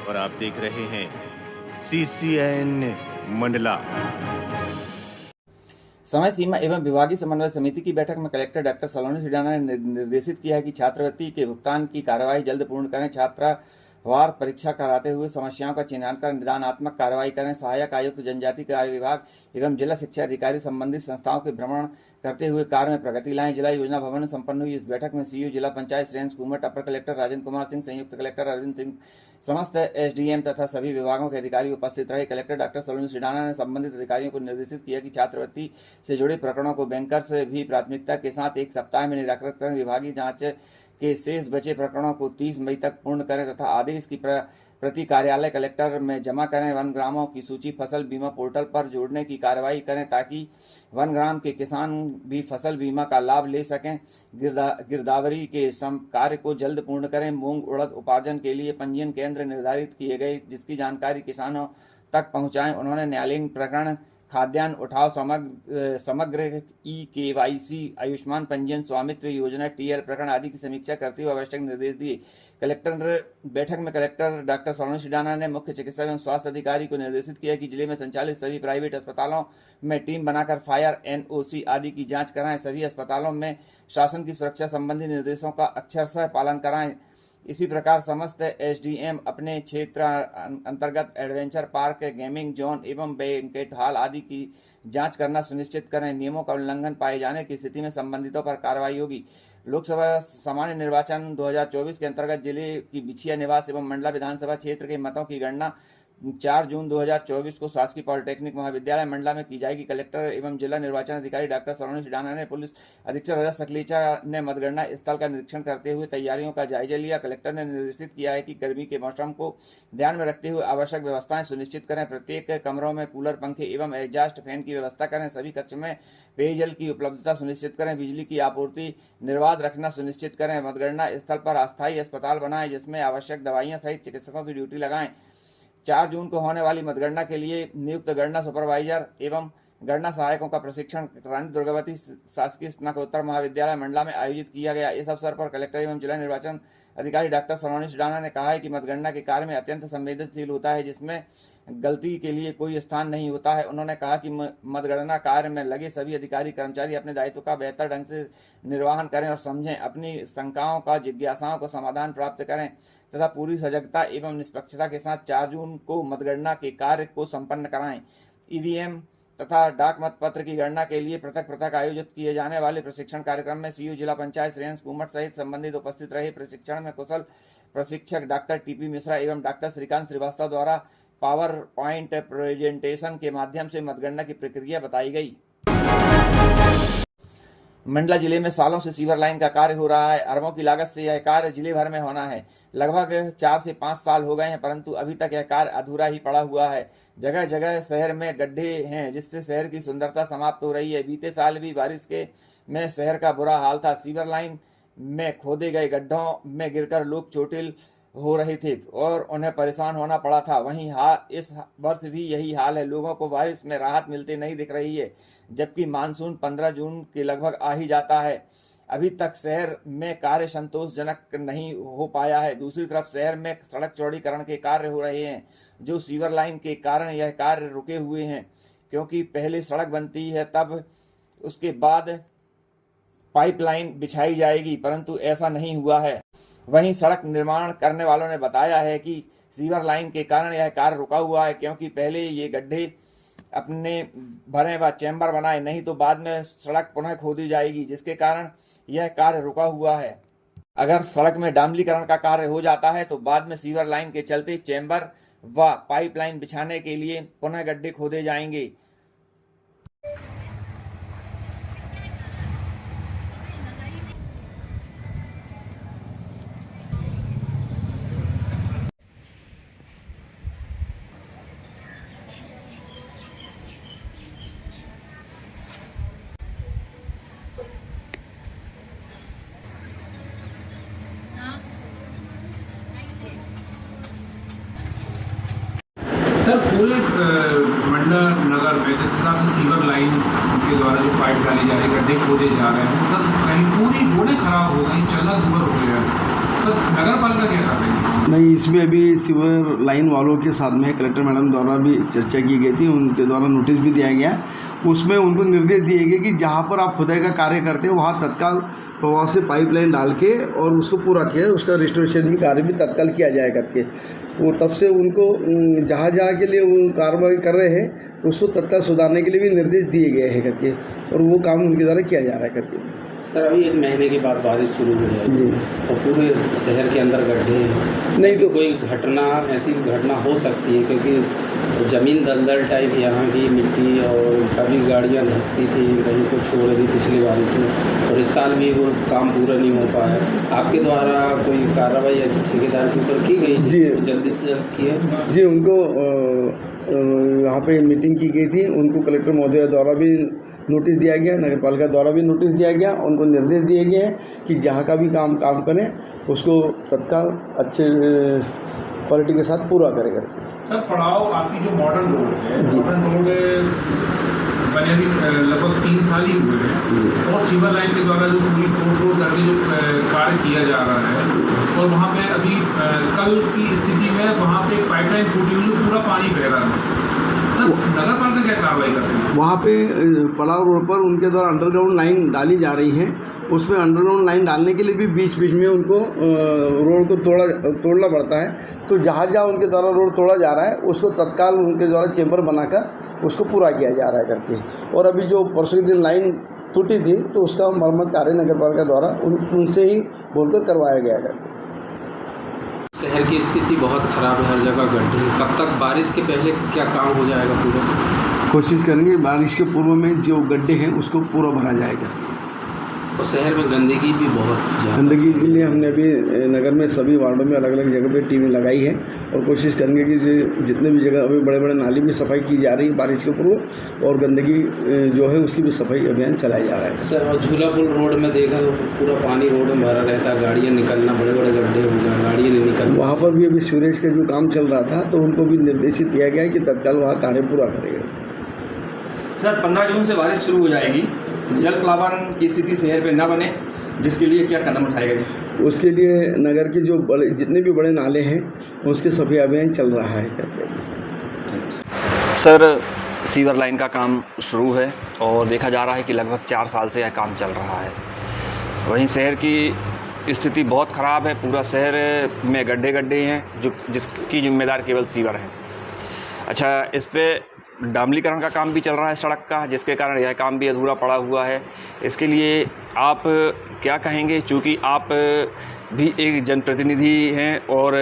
और आप देख रहे हैं CCN मंडला। समय सीमा एवं विभागीय समन्वय समिति की बैठक में कलेक्टर डॉक्टर सलोनी सिडाना ने निर्देशित किया है कि छात्रवृत्ति के भुगतान की कार्यवाही जल्द पूर्ण करें, छात्रावार परीक्षा कराते हुए समस्याओं का चिन्हांकन निदानात्मक कार्रवाई करें। सहायक आयुक्त जनजाति कार्य विभाग एवं जिला शिक्षा अधिकारी संबंधित संस्थाओं के भ्रमण करते हुए कार्य में प्रगति लाएं। जिला योजना भवन में संपन्न हुई इस बैठक में सीईओ जिला पंचायत श्रेयांश कुमार, अपर कलेक्टर राजेंद्र कुमार सिंह, संयुक्त कलेक्टर अरविंद सिंह, समस्त एसडीएम तथा सभी विभागों के अधिकारी उपस्थित रहे। कलेक्टर डॉक्टर सलोनी सिडाना ने संबंधित अधिकारियों को निर्देशित किया कि छात्रवृत्ति से जुड़े प्रकरणों को बैंकर्स भी प्राथमिकता के साथ 1 सप्ताह में निराकृत करें। विभागीय जांच के शेष बचे प्रकरणों को 30 मई तक पूर्ण करें तथा आदेश की प्रति कार्यालय कलेक्टर में जमा करें। वन ग्रामों की सूची फसल बीमा पोर्टल पर जोड़ने की कार्रवाई करें ताकि वन ग्राम के किसान भी फसल बीमा का लाभ ले सकें। गिरदावरी के कार्य को जल्द पूर्ण करें। मूंग उड़द उपार्जन के लिए पंजीयन केंद्र निर्धारित किए गए, जिसकी जानकारी किसानों तक पहुंचाएं। उन्होंने न्यायालयीन प्रकरण, खाद्यान्न उठाव, समग्र KYC, आयुष्मान पंजीयन, स्वामित्व योजना, TL प्रकरण आदि की समीक्षा करते हुए आवश्यक निर्देश दिए। बैठक में कलेक्टर डॉक्टर सलोनी सिडाना ने मुख्य चिकित्सा एवं स्वास्थ्य अधिकारी को निर्देशित किया कि जिले में संचालित सभी प्राइवेट अस्पतालों में टीम बनाकर फायर, NOC आदि की जांच कराएं। सभी अस्पतालों में शासन की सुरक्षा संबंधी निर्देशों का अक्षरशः पालन कराएं। इसी प्रकार समस्त एसडीएम अपने क्षेत्र अंतर्गत एडवेंचर पार्क, गेमिंग जोन एवं बैंकेट हॉल आदि की जांच करना सुनिश्चित करें। नियमों का उल्लंघन पाए जाने की स्थिति में संबंधितों पर कार्रवाई होगी। लोकसभा सामान्य निर्वाचन 2024 के अंतर्गत जिले की बिछिया निवास एवं मंडला विधानसभा क्षेत्र के मतों की गणना 4 जून 2024 को शासकीय पॉलिटेक्निक महाविद्यालय मंडला में की जाएगी। कलेक्टर एवं जिला निर्वाचन अधिकारी डॉक्टर सलोनी सिडाना ने पुलिस अधीक्षक रजत सकलेचा ने मतगणना स्थल का निरीक्षण करते हुए तैयारियों का जायजा लिया। कलेक्टर ने निर्देशित किया है कि गर्मी के मौसम को ध्यान में रखते हुए आवश्यक व्यवस्थाएं सुनिश्चित करें। प्रत्येक कमरों में कूलर, पंखे एवं एग्जॉस्ट फैन की व्यवस्था करें। सभी कक्ष में पेयजल की उपलब्धता सुनिश्चित करें। बिजली की आपूर्ति निर्बाध रखना सुनिश्चित करें। मतगणना स्थल पर अस्थायी अस्पताल बनाएं, जिसमें आवश्यक दवाइयां सहित चिकित्सकों की ड्यूटी लगाएं। 4 जून को होने वाली मतगणना के लिए नियुक्त गणना सुपरवाइजर एवं गणना सहायकों का प्रशिक्षण रानी दुर्गावती शासकीय स्नातकोत्तर महाविद्यालय मंडला में आयोजित किया गया। इस अवसर पर कलेक्टर एवं जिला निर्वाचन अधिकारी डॉक्टर सलोनी सिडाना ने कहा है कि मतगणना के कार्य में अत्यंत संवेदनशील होता है, जिसमें गलती के लिए कोई स्थान नहीं होता है। उन्होंने कहा कि मतगणना कार्य में लगे सभी अधिकारी कर्मचारी अपने दायित्व का बेहतर ढंग से निर्वहन करें और समझें, अपनी शंकाओं का, जिज्ञासाओं को समाधान प्राप्त करें तथा पूरी सजगता एवं निष्पक्षता के साथ 4 जून को मतगणना के कार्य को संपन्न कराएं। ईवीएम तथा डाक मतपत्र की गणना के लिए पृथक आयोजित किए जाने वाले प्रशिक्षण कार्यक्रम में सीईओ जिला पंचायत श्रेयांश कुमार सहित संबंधित उपस्थित रहे। प्रशिक्षण में कुशल प्रशिक्षक डॉक्टर TP मिश्रा एवं डॉक्टर श्रीकांत श्रीवास्तव द्वारा पावर पॉइंट प्रेजेंटेशन के माध्यम से मतगणना की प्रक्रिया बताई गई। मंडला जिले में सालों से सीवर लाइन का कार्य हो रहा है। अरबों की लागत से यह कार्य जिले भर में होना है। लगभग 4 से 5 साल हो गए हैं, परंतु अभी तक यह कार्य अधूरा ही पड़ा हुआ है। जगह जगह शहर में गड्ढे हैं, जिससे शहर की सुंदरता समाप्त हो रही है। बीते साल भी बारिश में शहर का बुरा हाल था। सीवर लाइन में खोदे गए गड्ढों में गिरकर लोग चोटिल हो रहे थे और उन्हें परेशान होना पड़ा था। वहीं इस वर्ष भी यही हाल है। लोगों को बारिश में राहत मिलती नहीं दिख रही है, जबकि मानसून 15 जून के लगभग आ ही जाता है। अभी तक शहर में कार्य संतोषजनक नहीं हो पाया है। दूसरी तरफ शहर में सड़क चौड़ीकरण के कार्य हो रहे हैं, जो सीवर लाइन के कारण यह कार्य रुके हुए हैं, क्योंकि पहले सड़क बनती है तब उसके बाद पाइपलाइन बिछाई जाएगी, परंतु ऐसा नहीं हुआ है। वहीं सड़क निर्माण करने वालों ने बताया है कि सीवर लाइन के कारण यह कार्य रुका हुआ है, क्योंकि पहले ये गड्ढे अपने भरे व चैम्बर बनाए, नहीं तो बाद में सड़क पुनः खोदी जाएगी, जिसके कारण यह कार्य रुका हुआ है। अगर सड़क में डामलीकरण का कार्य हो जाता है तो बाद में सीवर लाइन के चलते चैम्बर व पाइपलाइन बिछाने के लिए पुनः गड्ढे खोदे जाएंगे। सर पूरे मंडला नगर में जिस हिसाब से सीवर लाइन के द्वारा जो पाइप डाली जा रही है, गड्ढे खोदे जा रहे हैं, सर कहीं पूरी रोडें खराब हो गई, चलना दूभर हो गया है। सर नगर पालिका क्या कर रही है? नहीं, इसमें अभी सीवर लाइन वालों के साथ में कलेक्टर मैडम द्वारा भी चर्चा की गई थी, उनके द्वारा नोटिस भी दिया गया। उसमें उनको निर्देश दिए गए कि जहाँ पर आप खुदाई का कार्य करते हैं वहाँ तत्काल वहाँ से पाइपलाइन डाल के और उसको पूरा किया, उसका रिस्टोरेशन भी कार्य भी तत्काल किया जाए करके। वो तब से उनको जहाँ जहाँ के लिए वो कार्रवाई कर रहे हैं उसको तत्काल सुधारने के लिए भी निर्देश दिए गए हैं करके, और वो काम उनके द्वारा किया जा रहा है करके। सर अभी 1 महीने के बाद बारिश शुरू हो जाएगी जी, और पूरे शहर के अंदर गड्ढे हैं, नहीं तो कोई घटना ऐसी घटना हो सकती है क्योंकि ज़मीन दलदल टाइप यहाँ की मिट्टी, और कभी गाड़ियाँ धंसती थी, कहीं कुछ हो रही थी पिछली बारिश में, और इस साल भी वो काम पूरा नहीं हो पाया। आपके द्वारा कोई कार्रवाई ऐसी ठेकेदार के ऊपर की गई जी, जल्दी से जल्द किए? जी, उनको यहाँ पे मीटिंग की गई थी, उनको कलेक्टर महोदय द्वारा भी नोटिस दिया गया, नगर पालिका द्वारा भी नोटिस दिया गया, उनको निर्देश दिए गए हैं कि जहाँ का भी काम करें उसको तत्काल अच्छे क्वालिटी के साथ पूरा करें करके। सर पड़ाव आपकी जो मॉडर्न रोड है, जी, मॉडर्न रोड बने भी लगभग 3 साल ही हुए हैं, जी, और सीवर लाइन के द्वारा जो पूरी तोड़ करके जो कार्य किया जा रहा है, और वहाँ पे अभी कल की स्थिति में वहाँ पे पाइपलाइन टूटी हुई, पूरा पानी बह रहा है। सर नगर पालिका क्या कार्रवाई कर रही है? वहाँ पे पड़ाव रोड पर उनके द्वारा अंडरग्राउंड लाइन डाली जा रही है। उसमें अंडरग्राउंड लाइन डालने के लिए भी बीच बीच में उनको रोड को तोड़ना पड़ता है। तो जहाँ जहाँ उनके द्वारा रोड तोड़ा जा रहा है उसको तत्काल उनके द्वारा चेम्बर बनाकर उसको पूरा किया जा रहा है करके। और अभी जो परसों के दिन लाइन टूटी थी तो उसका मरम्मत कार्य नगर पालिका द्वारा उनसे ही बोलकर करवाया गया करके। शहर की स्थिति बहुत ख़राब है, हर जगह गड्ढे हैं। कब तक बारिश के पहले क्या काम हो जाएगा पूरा? कोशिश करेंगे बारिश के पूर्व में जो गड्ढे हैं उसको पूरा भरा जाएगा। और शहर में गंदगी भी बहुत ज़्यादा। गंदगी के लिए हमने अभी नगर में सभी वार्डों में अलग अलग जगह पे टीमें लगाई है, और कोशिश करेंगे कि जितने भी जगह अभी बड़े बड़े नाली में सफाई की जा रही है बारिश के पूर्व, और गंदगी जो है उसकी भी सफाई अभियान चलाया जा रहा है। सर और झूला पुल रोड में देखा तो पूरा पानी रोड में भरा रहता है, गाड़ियाँ निकलना, बड़े बड़े गड्ढे हो गए, गाड़ियाँ नहीं निकल। वहाँ पर भी अभी सीवरेज का जो काम चल रहा था तो उनको भी निर्देशित किया गया है कि तत्काल वहाँ कार्य पूरा करेगा। सर 15 जून से बारिश शुरू हो जाएगी, जल प्लावन की स्थिति शहर पे न बने, जिसके लिए क्या कदम उठाए गए? उसके लिए नगर के जो बड़े जितने भी बड़े नाले हैं उसके सभी अभियान चल रहा है करके। सर सीवर लाइन का काम शुरू है और देखा जा रहा है कि लगभग 4 साल से यह काम चल रहा है। वहीं शहर की स्थिति बहुत ख़राब है, पूरा शहर में गड्ढे गड्ढे हैं जिसकी जिम्मेदार केवल सीवर है। अच्छा, इस पे डामलीकरण का काम भी चल रहा है सड़क का, जिसके कारण यह काम भी अधूरा पड़ा हुआ है। इसके लिए आप क्या कहेंगे, चूँकि आप भी एक जनप्रतिनिधि हैं और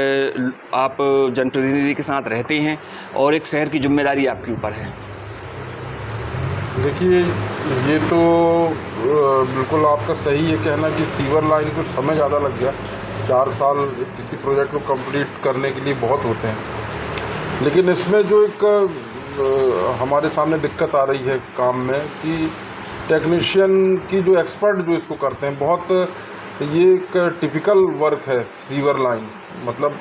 आप जनप्रतिनिधि के साथ रहते हैं और एक शहर की जिम्मेदारी आपके ऊपर है? देखिए, ये तो बिल्कुल आपका सही है कहना कि सीवर लाइन को समय ज़्यादा लग गया। 4 साल किसी प्रोजेक्ट को कंप्लीट करने के लिए बहुत होते हैं, लेकिन इसमें जो एक हमारे सामने दिक्कत आ रही है काम में कि टेक्नीशियन की जो एक्सपर्ट जो इसको करते हैं, बहुत ये एक टिपिकल वर्क है सीवर लाइन। मतलब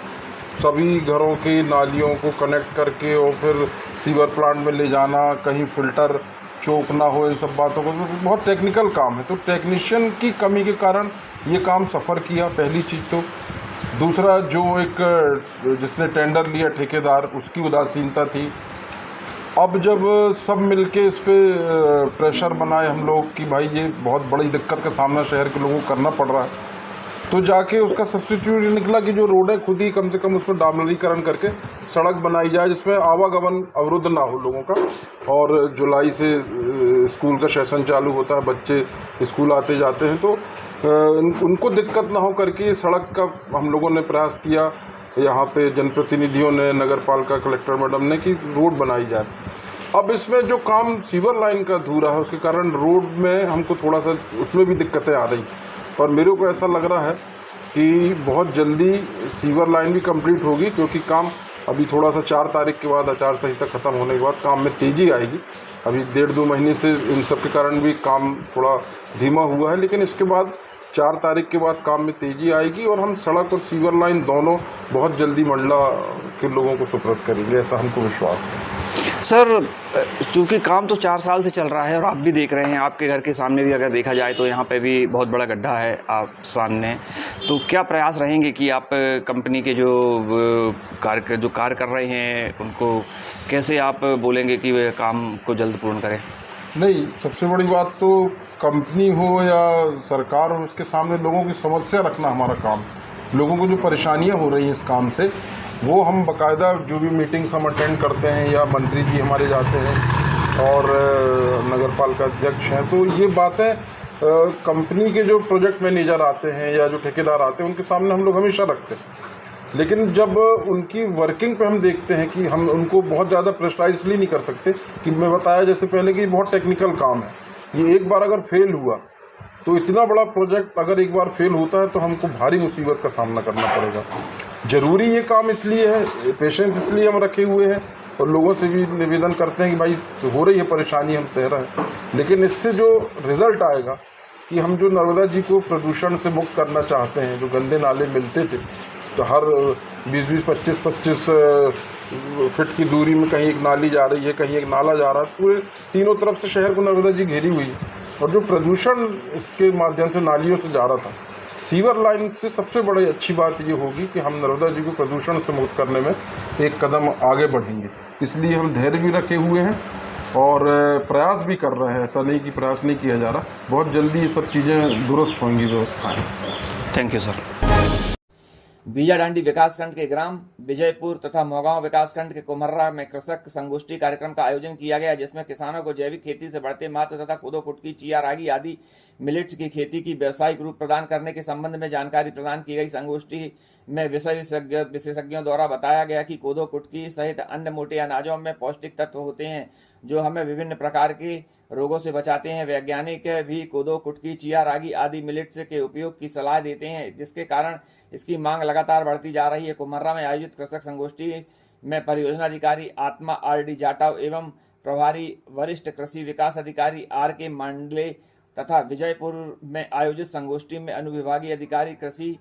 सभी घरों के नालियों को कनेक्ट करके और फिर सीवर प्लांट में ले जाना, कहीं फ़िल्टर चोक ना हो, इन सब बातों को बहुत टेक्निकल काम है। तो टेक्नीशियन की कमी के कारण ये काम सफ़र किया, पहली चीज़ तो। दूसरा, जो एक जिसने टेंडर लिया ठेकेदार, उसकी उदासीनता थी। अब जब सब मिलके इस पे प्रेशर बनाए हम लोग कि भाई ये बहुत बड़ी दिक्कत का सामना शहर के लोगों को करना पड़ रहा है, तो जाके उसका सब्स्टिट्यूट निकला कि जो रोड है खुद ही कम से कम उसमें डामरीकरण करके सड़क बनाई जाए जिसमें आवागमन अवरुद्ध ना हो लोगों का। और जुलाई से स्कूल का सेशन चालू होता है, बच्चे स्कूल आते जाते हैं, तो उनको दिक्कत ना हो करके सड़क का हम लोगों ने प्रयास किया। यहाँ पे जनप्रतिनिधियों ने, नगर पालिका, कलेक्टर मैडम ने कि रोड बनाई जाए। अब इसमें जो काम सीवर लाइन का अधूरा है उसके कारण रोड में हमको थोड़ा सा उसमें भी दिक्कतें आ रही, और मेरे को ऐसा लग रहा है कि बहुत जल्दी सीवर लाइन भी कंप्लीट होगी, क्योंकि काम अभी थोड़ा सा 4 तारीख के बाद आचार संहिता ख़त्म होने के बाद काम में तेज़ी आएगी। अभी 1.5-2 महीने से इन सब के कारण भी काम थोड़ा धीमा हुआ है, लेकिन इसके बाद 4 तारीख के बाद काम में तेज़ी आएगी और हम सड़क और सीवर लाइन दोनों बहुत जल्दी मंडला के लोगों को सुपुर्द करेंगे, ऐसा हमको विश्वास है। सर, चूँकि काम तो 4 साल से चल रहा है और आप भी देख रहे हैं, आपके घर के सामने भी अगर देखा जाए तो यहाँ पे भी बहुत बड़ा गड्ढा है आप सामने, तो क्या प्रयास रहेंगे कि आप कंपनी के जो कार्य कर रहे हैं उनको कैसे आप बोलेंगे कि वे काम को जल्द पूर्ण करें? नहीं, सबसे बड़ी बात तो कंपनी हो या सरकार हो, उसके सामने लोगों की समस्या रखना हमारा काम। लोगों को जो परेशानियां हो रही हैं इस काम से, वो हम बाकायदा जो भी मीटिंग्स हम अटेंड करते हैं या मंत्री जी हमारे जाते हैं और नगर पालिका अध्यक्ष हैं, तो ये बातें कंपनी के जो प्रोजेक्ट मैनेजर आते हैं या जो ठेकेदार आते हैं उनके सामने हम लोग हमेशा रखते हैं। लेकिन जब उनकी वर्किंग पे हम देखते हैं कि हम उनको बहुत ज़्यादा प्रेशराइज इसलिए नहीं कर सकते कि मैं बताया जैसे पहले कि बहुत टेक्निकल काम है, ये एक बार अगर फेल हुआ तो इतना बड़ा प्रोजेक्ट अगर एक बार फेल होता है तो हमको भारी मुसीबत का सामना करना पड़ेगा। ज़रूरी ये काम इसलिए है, पेशेंस इसलिए हम रखे हुए हैं और लोगों से भी निवेदन करते हैं कि भाई हो रही है परेशानी, हम सह रहे हैं, लेकिन इससे जो रिज़ल्ट आएगा कि हम जो नर्मदा जी को प्रदूषण से मुक्त करना चाहते हैं, जो गंदे नाले मिलते थे तो हर 20-20, 25-25 फीट की दूरी में कहीं एक नाली जा रही है, कहीं एक नाला जा रहा है, पूरे तीनों तरफ से शहर को नर्मदा जी घेरी हुई है और जो प्रदूषण इसके माध्यम से नालियों से जा रहा था, सीवर लाइन से सबसे बड़ी अच्छी बात ये होगी कि हम नर्मदा जी को प्रदूषण से मुक्त करने में एक कदम आगे बढ़ेंगे। इसलिए हम धैर्य भी रखे हुए हैं और प्रयास भी कर रहे हैं, ऐसा नहीं कि प्रयास नहीं किया जा रहा। बहुत जल्दी ये सब चीज़ें दुरुस्त होंगी, व्यवस्थाएँ। Thank you sir. बीजाडांडी विकासखंड के ग्राम विजयपुर तथा मोगांव विकासखंड के कुमर्रा में कृषक संगोष्ठी कार्यक्रम का आयोजन किया गया, जिसमें किसानों को जैविक खेती से बढ़ते महत्व तथा कोदो कुटकी, चिया, रागी आदि मिलेट्स की खेती की व्यावसायिक रूप प्रदान करने के संबंध में जानकारी प्रदान की गई। संगोष्ठी में विशेषज्ञों द्वारा बताया गया कि कोदो कुटकी सहित अन्य मोटे अनाजों में पौष्टिक तत्व होते हैं जो हमें विभिन्न प्रकार के रोगों से बचाते हैं। वैज्ञानिक भी कोदो कुटकी, चिया, रागी आदि मिलेट्स के उपयोग की सलाह देते हैं, जिसके कारण इसकी मांग लगातार बढ़ती जा रही है। कुमर्रा में आयोजित कृषक संगोष्ठी में परियोजना अधिकारी आत्मा आर.डी. जाटव एवं प्रभारी वरिष्ठ कृषि विकास अधिकारी आर.के. मांडले तथा विजयपुर में आयोजित संगोष्ठी में अनुविभागीय अधिकारी कृषि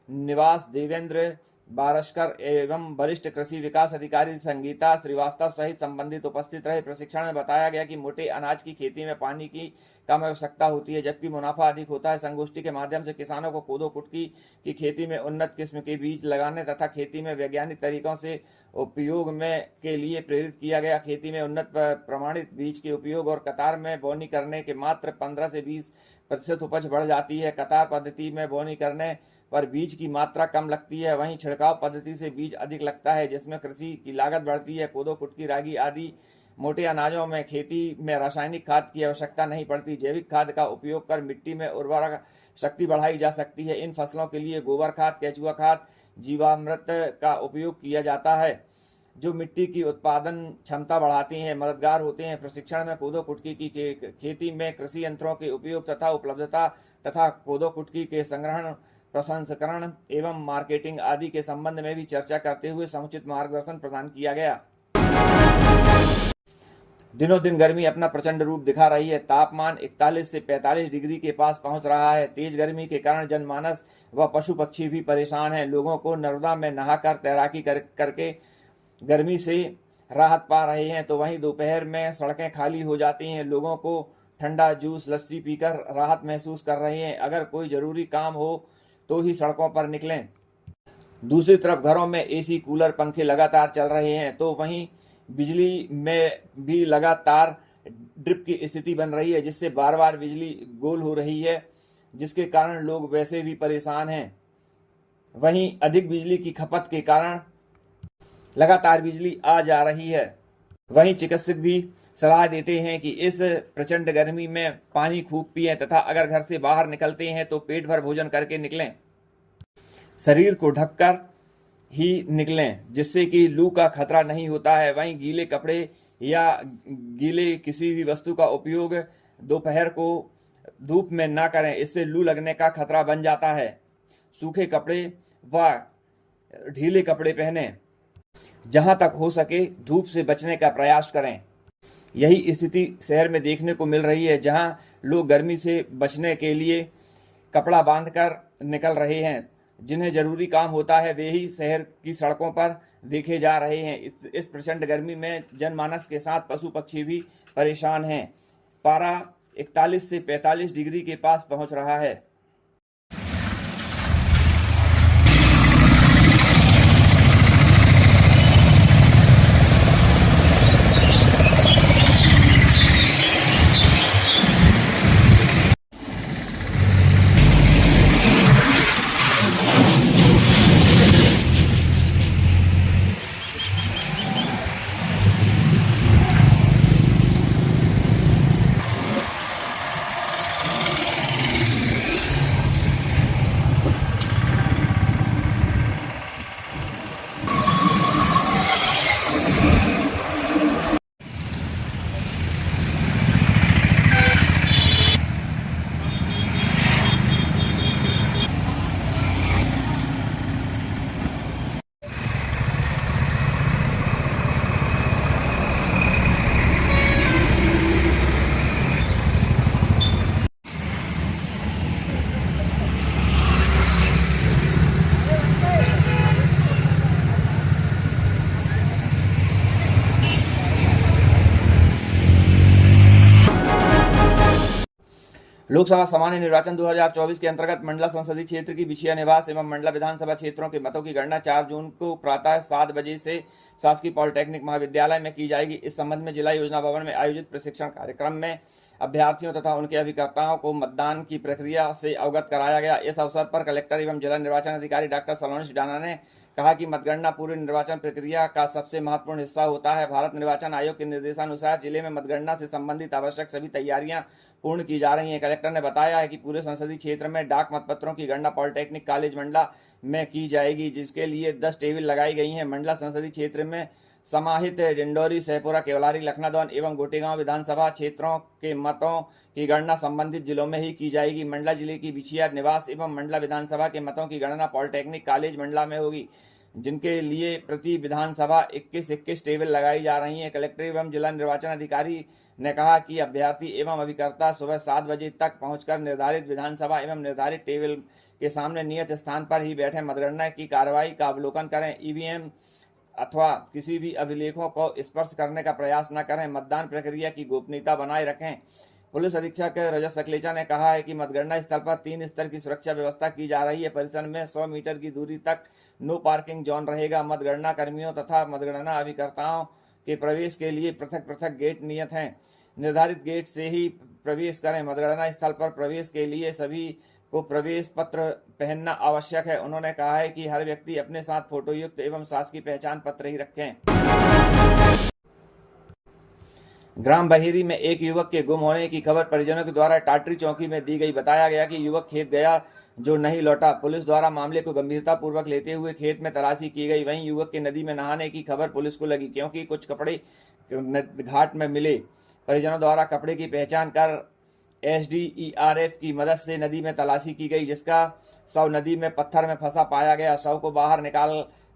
निवास देवेंद्र बारशकर एवं वरिष्ठ कृषि विकास अधिकारी संगीता श्रीवास्तव सहित संबंधित उपस्थित रहे। प्रशिक्षण में बताया गया कि मोटे अनाज की खेती में पानी की कम आवश्यकता होती है, जबकि मुनाफा अधिक होता है। संगोष्ठी के माध्यम से किसानों को कोदो कुटकी की खेती में उन्नत किस्म के बीज लगाने तथा खेती में वैज्ञानिक तरीकों से उपयोग में के लिए प्रेरित किया गया। खेती में उन्नत प्रमाणित बीज के उपयोग और कतार में बोनी करने के मात्र 15 से 20% उपज बढ़ जाती है। कतार पद्धति में बोनी करने पर बीज की मात्रा कम लगती है, वहीं छिड़काव पद्धति से बीज अधिक लगता है, जिसमें कृषि की लागत बढ़ती है। कोदो कुटकी, रागी आदि मोटे अनाजों में खेती में रासायनिक खाद की आवश्यकता नहीं पड़ती। जैविक खाद का उपयोग कर मिट्टी में उर्वरक शक्ति बढ़ाई जा सकती है। इन फसलों के लिए गोबर खाद, केचुआ खाद, जीवामृत का उपयोग किया जाता है, जो मिट्टी की उत्पादन क्षमता बढ़ाती हैं, मददगार होते हैं। प्रशिक्षण में कोदो कुटकी की खेती में कृषि यंत्रों के उपयोग तथा उपलब्धता तथा कोदो कुटकी के संग्रहण, प्रसंस्करण एवं मार्केटिंग आदि के संबंध में भी चर्चा करते हुए समुचित मार्गदर्शन प्रदान किया गया। दिनों दिन गर्मी अपना प्रचंड रूप दिखा रही है। तापमान 41 से 45 डिग्री के पास पहुंच रहा है। तेज गर्मी के कारण जनमानस व पशु पक्षी भी परेशान हैं। लोगों को नर्मदा में नहाकर तैराकी करके गर्मी से राहत पा रहे हैं, तो वहीं दोपहर में सड़कें खाली हो जाती हैं। लोगों को ठंडा जूस, लस्सी पीकर राहत महसूस कर रहे हैं। अगर कोई जरूरी काम हो तो ही सड़कों पर निकलें। दूसरी तरफ घरों में एसी, कूलर, पंखे लगातार चल रहे हैं, तो वहीं बिजली में भी लगातार ड्रिप की स्थिति बन रही है, जिससे बार बार बिजली गोल हो रही है, जिसके कारण लोग वैसे भी परेशान हैं। वहीं अधिक बिजली की खपत के कारण लगातार बिजली आ जा रही है। वहीं चिकित्सक भी सलाह देते हैं कि इस प्रचंड गर्मी में पानी खूब पिएं तथा अगर घर से बाहर निकलते हैं तो पेट भर भोजन करके निकलें। शरीर को ढककर ही निकलें, जिससे कि लू का खतरा नहीं होता है। वहीं गीले कपड़े या गीले किसी भी वस्तु का उपयोग दोपहर को धूप में ना करें, इससे लू लगने का खतरा बन जाता है। सूखे कपड़े व ढीले कपड़े पहनें। जहां तक हो सके धूप से बचने का प्रयास करें। यही स्थिति शहर में देखने को मिल रही है, जहां लोग गर्मी से बचने के लिए कपड़ा बांधकर निकल रहे हैं। जिन्हें जरूरी काम होता है वे ही शहर की सड़कों पर देखे जा रहे हैं। इस प्रचंड गर्मी में जनमानस के साथ पशु पक्षी भी परेशान हैं। पारा 41 से 45 डिग्री के पास पहुंच रहा है। लोकसभा सामान्य निर्वाचन 2024 के अंतर्गत मंडला संसदीय क्षेत्र की बिछिया निवास एवं मंडला विधानसभा क्षेत्रों के मतों की गणना 4 जून को प्रातः 7 बजे से शासकीय पॉलिटेक्निक महाविद्यालय में की जाएगी। इस संबंध में जिला योजना भवन में आयोजित प्रशिक्षण कार्यक्रम में अभ्यर्थियों तथा उनके अभिकर्ताओं को मतदान की प्रक्रिया से अवगत कराया गया। इस अवसर पर कलेक्टर एवं जिला निर्वाचन अधिकारी डॉक्टर सलोनी सिडाना ने कहा कि मतगणना पूरी निर्वाचन प्रक्रिया का सबसे महत्वपूर्ण हिस्सा होता है। भारत निर्वाचन आयोग के निर्देशानुसार जिले में मतगणना से संबंधित आवश्यक सभी तैयारियां पूर्ण की जा रही हैं। कलेक्टर ने बताया है कि पूरे संसदीय क्षेत्र में डाक मतपत्रों की गणना पॉलिटेक्निक कॉलेज मंडला में की जाएगी, जिसके लिए 10 टेबल लगाई गई हैं। मंडला संसदीय क्षेत्र में समाहित डिंडोरी, सहपुरा, केवलारी, लखनादौन एवं गोटेगांव विधानसभा क्षेत्रों के मतों की गणना संबंधित जिलों में ही की जाएगी। मंडला जिले की बिछिया निवास एवं मंडला विधानसभा के मतों की गणना पॉलिटेक्निक कॉलेज मंडला में होगी, जिनके लिए प्रति विधानसभा 21 टेबल लगाई जा रही हैं। कलेक्टर एवं जिला निर्वाचन अधिकारी ने कहा कि अभ्यर्थी एवं अभिकर्ता सुबह 7 बजे तक पहुंचकर निर्धारित विधानसभा एवं निर्धारित टेबल के सामने नियत स्थान पर ही बैठे मतगणना की कार्रवाई का अवलोकन करें। ईवीएम अथवा किसी भी अभिलेखों को स्पर्श करने का प्रयास न करें। मतदान प्रक्रिया की गोपनीयता बनाए रखें। पुलिस अधीक्षक रजत सकलेचा ने कहा है कि मतगणना स्थल पर 3 स्तर की सुरक्षा व्यवस्था की जा रही है। परिसर में 100 मीटर की दूरी तक नो पार्किंग जोन रहेगा। मतगणना कर्मियों तथा मतगणना अभिकर्ताओं के प्रवेश के लिए पृथक पृथक गेट नियत हैं। निर्धारित गेट से ही प्रवेश करें। मतगणना स्थल पर प्रवेश के लिए सभी को प्रवेश पत्र पहनना आवश्यक है। उन्होंने कहा है कि हर व्यक्ति अपने साथ फोटोयुक्त एवं शासकीय पहचान पत्र ही रखें। ग्राम बहेरी में एक युवक के गुम होने की खबर परिजनों के द्वारा टाटरी चौकी में दी गई। बताया गया कि युवक खेत गया जो नहीं लौटा। पुलिस द्वारा मामले को गंभीरता पूर्वक लेते हुए खेत में तलाशी की गई। वहीं युवक के नदी में नहाने की खबर पुलिस को लगी, क्योंकि कुछ कपड़े घाट में मिले। परिजनों द्वारा कपड़े की पहचान कर SDERF की मदद से नदी में तलाशी की गई, जिसका शव नदी में पत्थर में फंसा पाया गया। शव को बाहर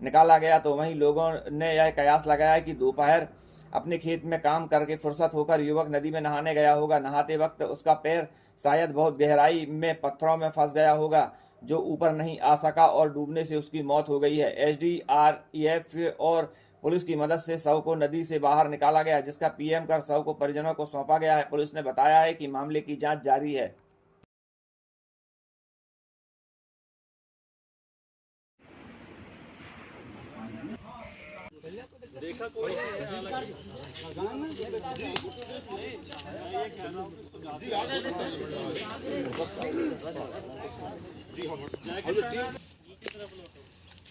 निकाला गया तो वहीं लोगों ने यह कयास लगाया कि दोपहर अपने खेत में काम करके फुर्सत होकर युवक नदी में नहाने गया होगा। नहाते वक्त उसका पैर शायद बहुत गहराई में पत्थरों में फंस गया होगा, जो ऊपर नहीं आ सका और डूबने से उसकी मौत हो गई है। SDRF और पुलिस की मदद से शव को नदी से बाहर निकाला गया, जिसका PM कर शव को परिजनों को सौंपा गया है। पुलिस ने बताया है कि मामले की जांच जारी है।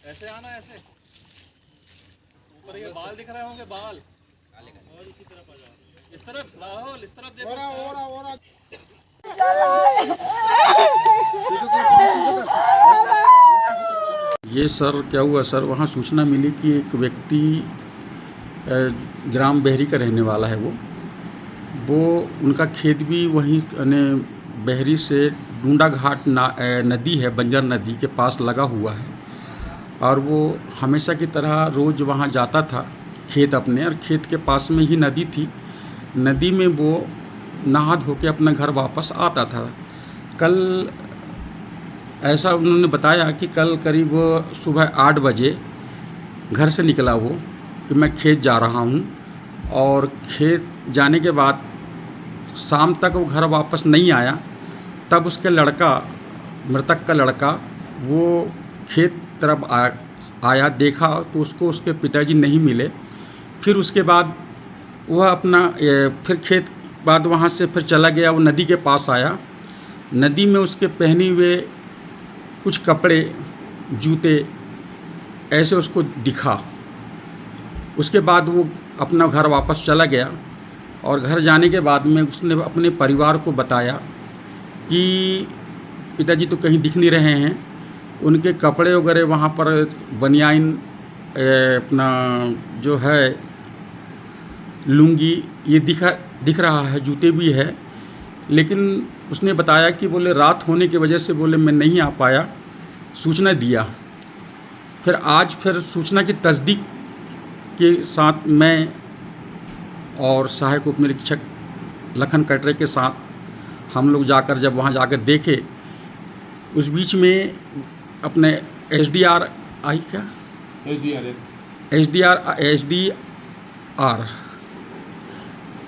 ऐसे आना, ऐसे ऊपर ये बाल दिख रहे होंगे, बाल और इसी तरफ आ जाओ। इस तरफ राहुल, इस तरफ देखो। ये सर क्या हुआ सर, वहाँ सूचना मिली कि एक व्यक्ति ग्राम बहरी का रहने वाला है। वो उनका खेत भी वहीं बहरी से डूंडा घाट नदी है, बंजर नदी के पास लगा हुआ है, और वो हमेशा की तरह रोज़ वहाँ जाता था खेत अपने, और खेत के पास में ही नदी थी। नदी में वो नहा धो के अपना घर वापस आता था। कल ऐसा उन्होंने बताया कि कल करीब सुबह 8 बजे घर से निकला वो कि मैं खेत जा रहा हूँ, और खेत जाने के बाद शाम तक वो घर वापस नहीं आया। तब उसके लड़का, मृतक का लड़का, वो खेत तरफ आया, देखा तो उसको उसके पिताजी नहीं मिले। फिर उसके बाद वह अपना फिर खेत बाद वहाँ से फिर चला गया, वो नदी के पास आया। नदी में उसके पहने हुए कुछ कपड़े, जूते ऐसे उसको दिखा। उसके बाद वो अपना घर वापस चला गया, और घर जाने के बाद में उसने अपने परिवार को बताया कि पिताजी तो कहीं दिख नहीं रहे हैं। उनके कपड़े वगैरह वहाँ पर बनियान, अपना जो है लुंगी, ये दिख रहा है, जूते भी है। लेकिन उसने बताया कि बोले रात होने की वजह से बोले मैं नहीं आ पाया, सूचना दिया। फिर आज फिर सूचना की तस्दीक के साथ मैं और सहायक उप निरीक्षक लखन कटरे के साथ हम लोग जाकर जब वहाँ जाकर देखे, उस बीच में अपने एसडीआर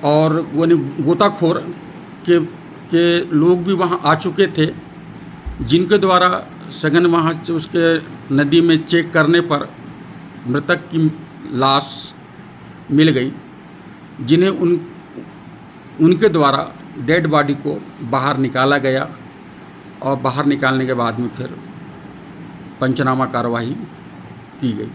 और वो गोताखोर के लोग भी वहाँ आ चुके थे, जिनके द्वारा सघन वहाँ उसके नदी में चेक करने पर मृतक की लाश मिल गई, जिन्हें उनके द्वारा डेड बॉडी को बाहर निकाला गया, और बाहर निकालने के बाद में फिर पंचनामा कार्रवाई की गई।